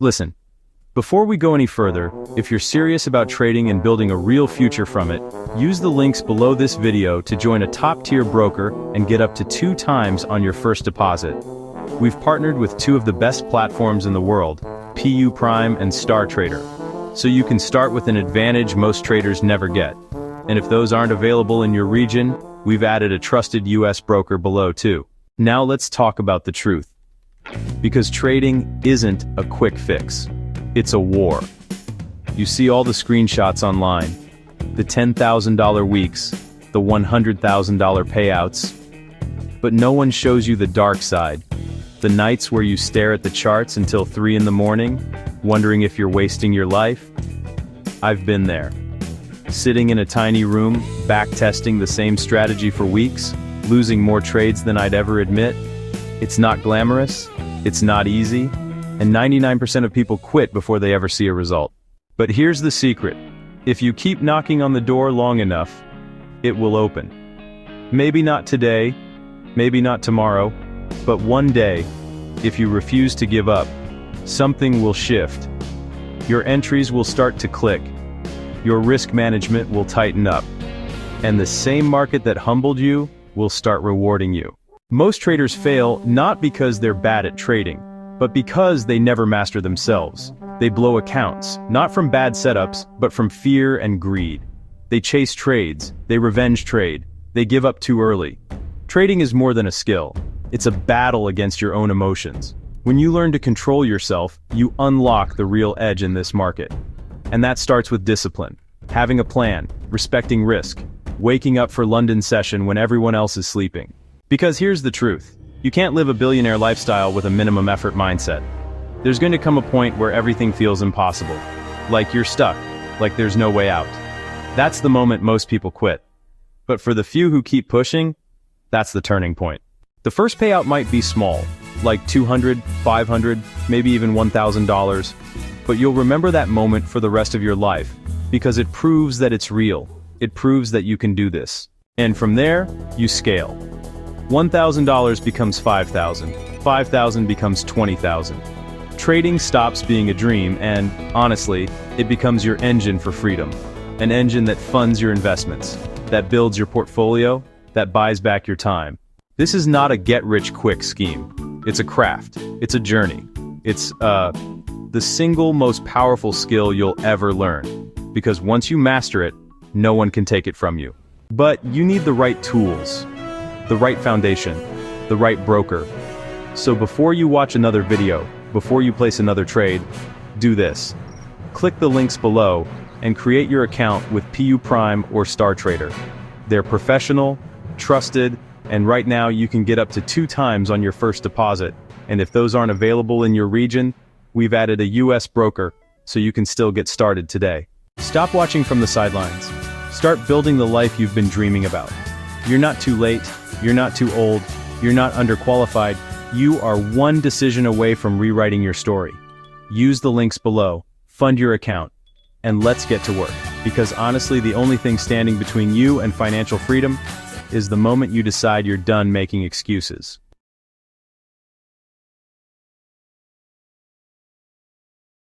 Listen, before we go any further, if you're serious about trading and building a real future from it, use the links below this video to join a top-tier broker and get up to 2 times on your first deposit. We've partnered with 2 of the best platforms in the world, PU Prime and Star Trader, so you can start with an advantage most traders never get. And if those aren't available in your region, we've added a trusted US broker below too. Now let's talk about the truth. Because trading isn't a quick fix. It's a war. You see all the screenshots online, the $10,000 weeks, the $100,000 payouts, but no one shows you the dark side, the nights where you stare at the charts until 3 in the morning, wondering if you're wasting your life. I've been there. Sitting in a tiny room, backtesting the same strategy for weeks, losing more trades than I'd ever admit. It's not glamorous, it's not easy, and 99% of people quit before they ever see a result. But here's the secret. If you keep knocking on the door long enough, it will open. Maybe not today, maybe not tomorrow, but one day, if you refuse to give up, something will shift. Your entries will start to click. Your risk management will tighten up. And the same market that humbled you will start rewarding you. Most traders fail not because they're bad at trading, but because they never master themselves. They blow accounts, not from bad setups, but from fear and greed. They chase trades, they revenge trade, they give up too early. Trading is more than a skill. It's a battle against your own emotions. When you learn to control yourself, you unlock the real edge in this market. And that starts with discipline, having a plan, respecting risk, waking up for London session when everyone else is sleeping. Because here's the truth. You can't live a billionaire lifestyle with a minimum effort mindset. There's going to come a point where everything feels impossible. Like you're stuck, like there's no way out. That's the moment most people quit. But for the few who keep pushing, that's the turning point. The first payout might be small, like $200, $500, maybe even $1,000. But you'll remember that moment for the rest of your life, because it proves that it's real. It proves that you can do this. And from there, you scale. $1,000 becomes $5,000, $5,000 becomes $20,000. Trading stops being a dream and, honestly, it becomes your engine for freedom. An engine that funds your investments, that builds your portfolio, that buys back your time. This is not a get-rich-quick scheme. It's a craft. It's a journey. It's, the single most powerful skill you'll ever learn. Because once you master it, no one can take it from you. But you need the right tools. The right foundation, the right broker. So before you watch another video, before you place another trade, do this. Click the links below and create your account with PU Prime or Star Trader. They're professional, trusted, and right now you can get up to 2 times on your first deposit. And if those aren't available in your region, we've added a US broker, so you can still get started today. Stop watching from the sidelines. Start building the life you've been dreaming about. You're not too late. You're not too old, you're not underqualified, you are one decision away from rewriting your story. Use the links below, fund your account, and let's get to work. Because honestly, the only thing standing between you and financial freedom is the moment you decide you're done making excuses.